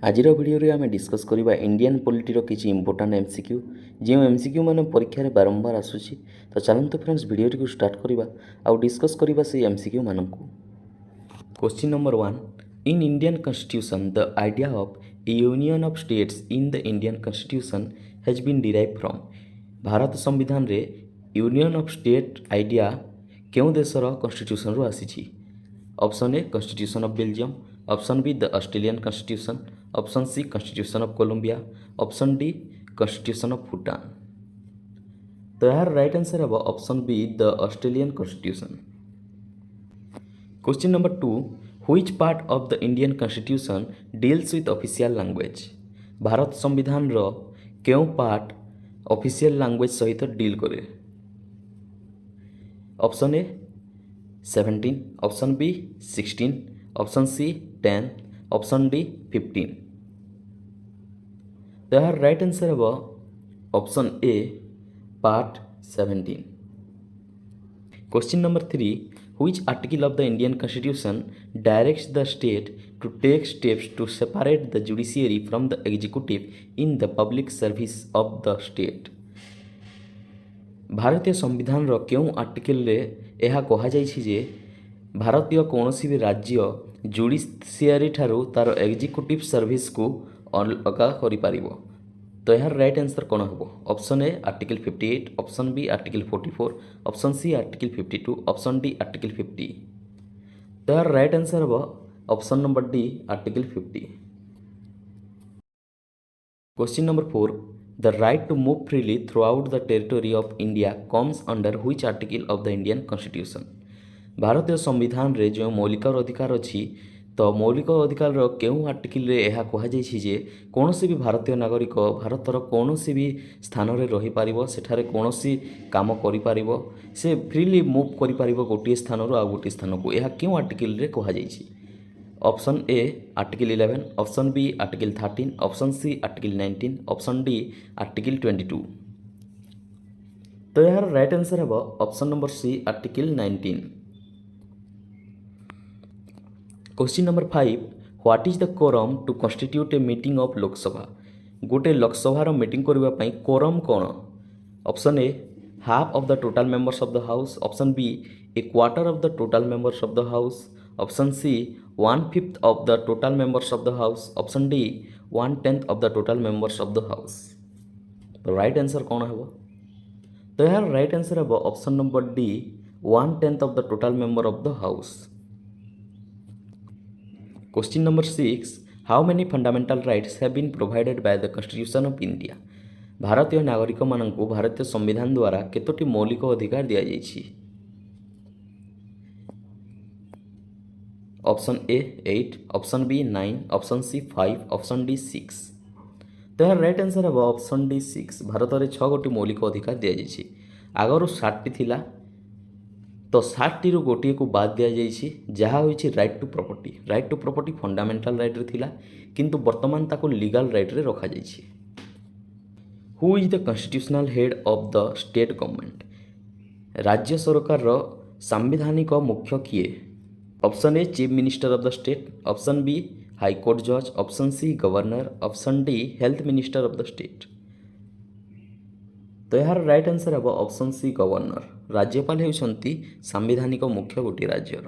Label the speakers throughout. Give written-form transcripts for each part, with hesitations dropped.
Speaker 1: आजिर video आम discuss करवा Indian पॉलिटर किसी इंपोर्टाट एमसीक्यू जो एमसीक्यू मान परीक्षा बारंबार आसूसी। तो चलते फ्रेंड्स वीडियो टी स्टार्ट करवा आउ डिस्कस करवा से एमसीक्यू मान को। Question number 1, in Indian constitution the idea of a union of states in the Indian constitution has been derive from. भारत संविधान रे यूनियन ऑफ स्टेट आइडिया क्यों देशर कॉन्स्टिट्यूशन रु आसी। Option A constitution of Belgium, option B the Australian constitution, option C constitution of Colombia, option D constitution of Bhutan. तो यार right answer है option B the Australian constitution. Question number 2, which part of the Indian constitution deals with official language. भारत संविधान रो क्यों part official language सहित deal करे। Option A 17, option B 16, option C 10, option D 15। तो यार right answer है option A part 17। Question number 3, which article of the Indian Constitution directs the state to take steps to separate the judiciary from the executive in the public service of the state। भारतीय संविधान रो क्यों article रे यह कहा जाइछि जे भारतीय कौनसी भी राज्य जुडिशियरी ठारू तार एग्जीक्यूटिव सर्विस को अलगा करि पारिबो। तो यार राइट आंसर कौन हम। Option A article 58, option B article 44, option C article 52, option D article 50। तो यार राइट आंसर हम option number D article 50। Question number 4, the right to move freely throughout the territory of India comes under which article of the Indian constitution. भारतीय संविधान रे जो मौलिक अधिकार अच्छी तो मौलिक अधिकार क्यों आर्टिकल रे यह कहुई जे कौन भी भारतीय नागरिक भारतर कौन भी स्थान में रही पारिबो, सेठारे कौन काम करि पारिबो, से फ्रीली मूव करि पारिबो गोटे स्थान रु आ गोटे स्थान को। यह क्यों आर्टिकल रे कहुई। Option A article 11, option B article 13, option C article 19, option D article 22। तो यार राइट आंसर है option number C article 19। Question number 5, what is the quorum to constitute a meeting of Lok Sabha. गोटे लोकसभा मीटिंग करने quorum कौन। Option A half of the total members of the house, option B a quarter of the total members of the house, option C 1/5 of the total members of the house, option D 1/10 of the total members of the house. तो right answer कौन है। तो यार right answer है option number D 1/10 of the total member of the house. Question number 6, how many fundamental rights have been provided by the constitution of India. भारतीय नागरिक मानक भारतीय संविधान द्वारा केतोटी मौलिक अधिकार दिया जाइछि। Option A 8, option B 9, option C 5, option D 6। तो यार राइट आंसर है ऑप्शन डी 6। भारत में 6 गोटी मौलिक अधिकार दि जाइछि। आगरू 60 थिला तो 60 रु गोटे को बाद दि जाइछि जहाँ होइछि right to property. Right to property fundamental right रे थिला किंतु वर्तमान ताको लीगल राइट रे रखा जाइछि। Who is the constitutional head of the state government. राज्य सरकार रो संवैधानिक मुख्य किए। Option A chief minister of the state, option B high court जज, option C governor, option D health minister of the state. तो यार राइट आंसर है ऑप्शन सी गवर्नर। राज्यपाल होती सांविधानिक मुख्य गोटे राज्यर।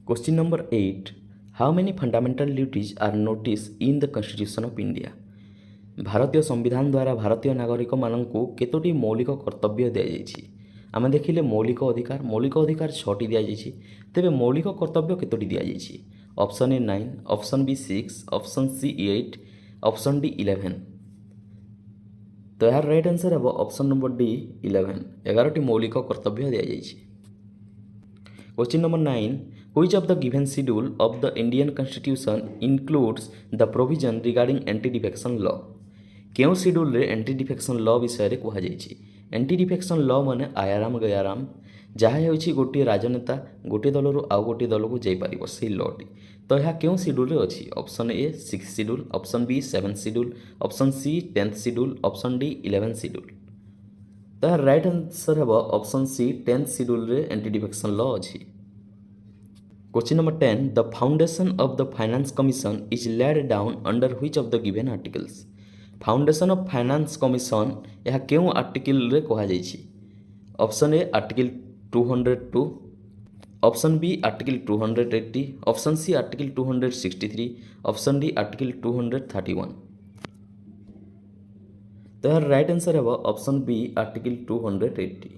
Speaker 1: Question number 8, how many fundamental duties are notice in the constitution of India. भारतीय संविधान द्वारा भारतीय नागरिक मानू केतोटी मौलिक कर्तव्य दि जाइछि। आमे देखिले मौलिक अधिकार 6टी दि जाइछि। तेबे मौलिक कर्तव्य केतोटी दि जाइछि। Option A 9, option B 6, option C 8, option D 11। तो यार राइट आंसर है ऑप्शन नंबर डी 11। 11टी मौलिक कर्तव्य दि जाइछि। Question number 9, which of the given schedule of the Indian constitution includes the provision regarding anti defection law. क्यों schedule रे एंटी डिफेक्शन लॉ विषय कह जाइछि। एंटी डिफेक्शन लॉ माने आयाराम गयाराम जहाँ होइछि गोटे राजनेता गोटे दल रु आउ गोटे दल को जाई पारिबो से लॉटी। तो यह क्यों शेड्यूल रे अछि। Option A 6 schedule, option B 7 schedule, option C 10th schedule, option D 11 schedule. तो यार राइट आंसर है ऑप्शन सी 10th शेड्यूल रे एंटी डिफेक्शन लॉ अछि। Question number 10. The foundation of the Finance Commission is laid down under which of the given articles? Foundation of Finance Commission ଏହା କେଉଁ ଆର୍ଟିକଲରେ କୁହାଯାଇଛି? Option ଏ article 202, option B article 280, option C article 263, option D article 231. ତ ଏହାର right answer ହେବ option B article 280.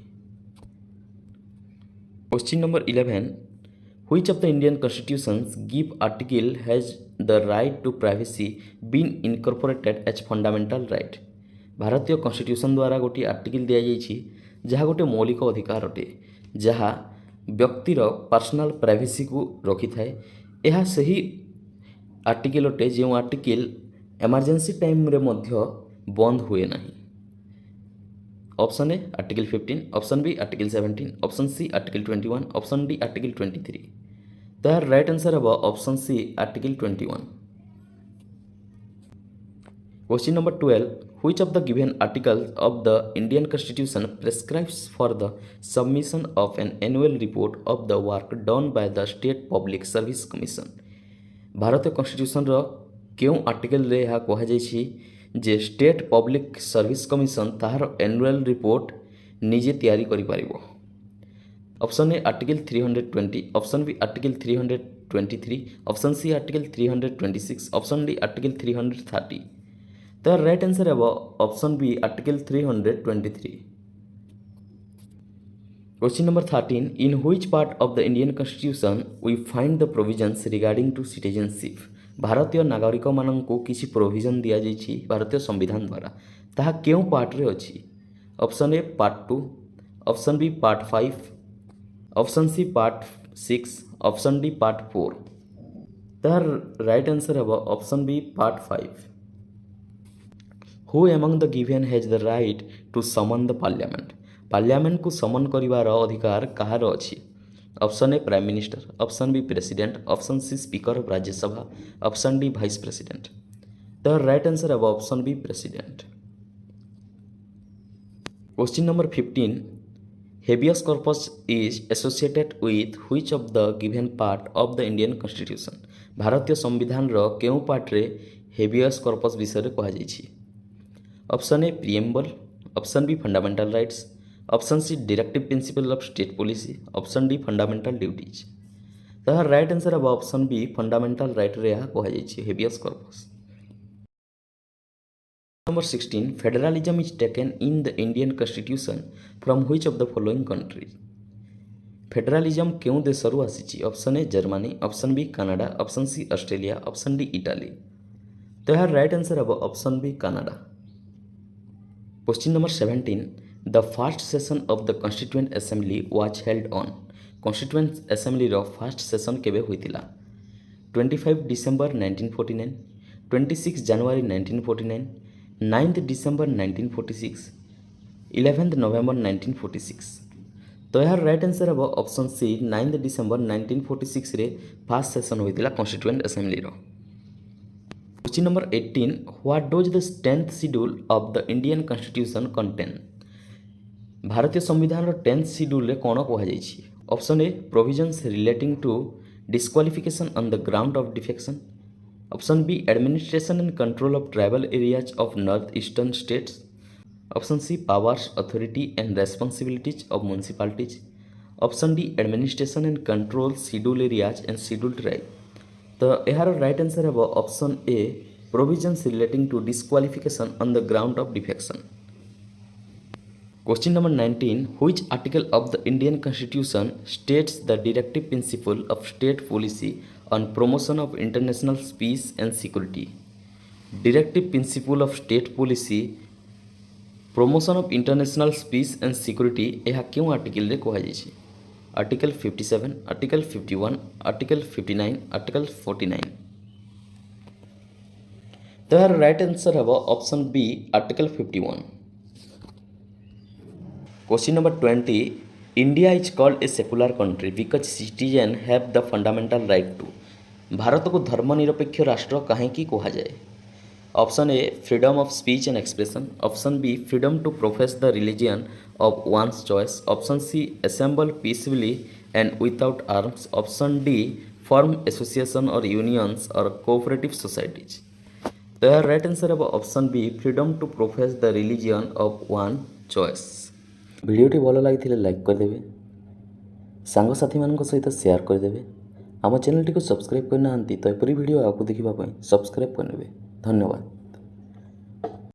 Speaker 1: Question number 11. Which of the Indian constitutions give article has the right to privacy been incorporated as fundamental right? ଭାରତୀୟ constitution ଦ୍ୱାରା ଗୋଟିଏ article ଦିଆଯାଇଛି ଯାହା ଗୋଟିଏ ମୌଳିକ ଅଧିକାର ଅଟେ, ଯାହା ବ୍ୟକ୍ତିର ପର୍ସନାଲ ପ୍ରାଇଭେସିକୁ ରଖିଥାଏ। ଏହା ସେହି ଆର୍ଟିକଲ୍ ଅଟେ ଯେଉଁ ଆର୍ଟିକଲ୍ ଏମର୍ଜେନ୍ସି ଟାଇମ୍ରେ ମଧ୍ୟ ବନ୍ଦ ହୁଏ ନାହିଁ। Option A article 15, option B article 17, option C article 21, option D article 23. ତ ଏହାର ରାଇଟ୍ ଆନ୍ସର୍ ହେବ option C article 21. Question number 12. Which of the given articles of the Indian Constitution prescribes for the submission of an annual report of the work done by the State Public Service Commission? ଭାରତୀୟ କନଷ୍ଟିଟ୍ୟୁସନ୍ର କେଉଁ ଆର୍ଟିକଲରେ ଏହା କୁହାଯାଇଛି ଯେ state public service commission ତାହାର annual report ନିଜେ ତିଆରି କରିପାରିବ? Option A article 320, option B article 323, option C article 326, option D article 330. ତ ରାଇଟ୍ ଆନ୍ସର୍ ହେବ option B article 323. Question number 13. In which part of the Indian Constitution we find the provisions regarding to citizenship? ଭାରତୀୟ ନାଗରିକମାନଙ୍କୁ କିଛି provision ଦିଆଯାଇଛି ଭାରତୀୟ ସମ୍ବିଧାନ ଦ୍ୱାରା, ତାହା କେଉଁ ପାର୍ଟରେ ଅଛି? Option A part 2, option B part 5, option C part 6, option D part 4. ତାହାର ରାଇଟ୍ ଆନ୍ସର୍ ହେବ option B part 5. Who among the given has the right to summon the parliament? ପାର୍ଲିଆମେଣ୍ଟକୁ ସମନ କରିବାର ଅଧିକାର କାହାର ଅଛି? Option A Prime minister, option B president, option C speaker of Rajya Sabha, option D vice president. ତ right answer ହେବ option B president. Question number 15. Habeas corpus is associated with which of the given part of the Indian Constitution? ଭାରତୀୟ ସମ୍ବିଧାନର କେଉଁ ପାର୍ଟରେ habeas corpus ବିଷୟରେ କୁହାଯାଇଛି? Option A preamble, option B fundamental rights, option C directive principle of state policy, option D fundamental duties. ତାହାର right answer ହେବ option B fundamental ରାଇଟ୍ରେ ଏହା କୁହାଯାଇଛି habeas corpus. Number 16. Federalism is taken in the Indian Constitution from which of the following countries? Federalism କେଉଁ ଦେଶରୁ ଆସିଛି? Option A Germany, option B Canada, option C Australia, option D Italy. ତ ଏହାର right answer ହେବ option B Canada. Question number 17. The first session of the Constituent Assembly was held on? Constituent Assemblyର first session କେବେ ହୋଇଥିଲା? 25 December 1949, 26 ଜାନୁଆରୀ 1949, 9th December 1946, 11th November 1946. ତ ଏହାର right answer ହେବ option C 9th December 1946ରେ first session ହୋଇଥିଲା constituent ଆସେମ୍ବଲିର. Question number 18. What does the 10th schedule of the Indian Constitution contain? ଭାରତୀୟ ସମ୍ବିଧାନର 10th schedule କ'ଣ କୁହାଯାଇଛି? Option A provisions relating to disqualification on the ground of defection, option B administration and control of tribal areas of northeastern states, option C powers, authority and responsibilities of municipalities, option D administration and control scheduled areas and scheduled tribe. तो यार right answer है option A provisions relating to disqualification on the ground of defection. Question number 19. Which article of the Indian Constitution states the directive principle of state policy on promotion of international peace and security? Directive principle of state policy promotion of international peace and security यह क्यों article रे कुहाଯାଇଛି? Article 57, article 51, article 59, article 49. तो यार right answer है option B article 51. Question number 20. India is called a secular country because citizens have the fundamental right to. Bharat को धर्मनिरपेक्ष राष्ट्र कहीं कुहाଯାଏ? Option A freedom of speech and expression, option B freedom to profess the religion of one's choice, option C assemble peacefully and without arms. Option D, form association or unions or cooperative societies. The right answer of option B, freedom to profess the religion of one choice. ভিডিওটি ଭଲ ଲାଗିଥିଲେ like କରିଦେବେ, ସାଙ୍ଗସାଥିମାନଙ୍କ ସହିତ share କରିଦେବେ। ଆମ ଚ୍ୟାନେଲଟିକୁ subscribe କରିନାହାନ୍ତି ତ ଏପରି ଭିଡ଼ିଓ ଆଗକୁ ଦେଖିବା ପାଇଁ ସବସ୍କ୍ରାଇବ୍ କରିନେବେ। ଧନ୍ୟବାଦ।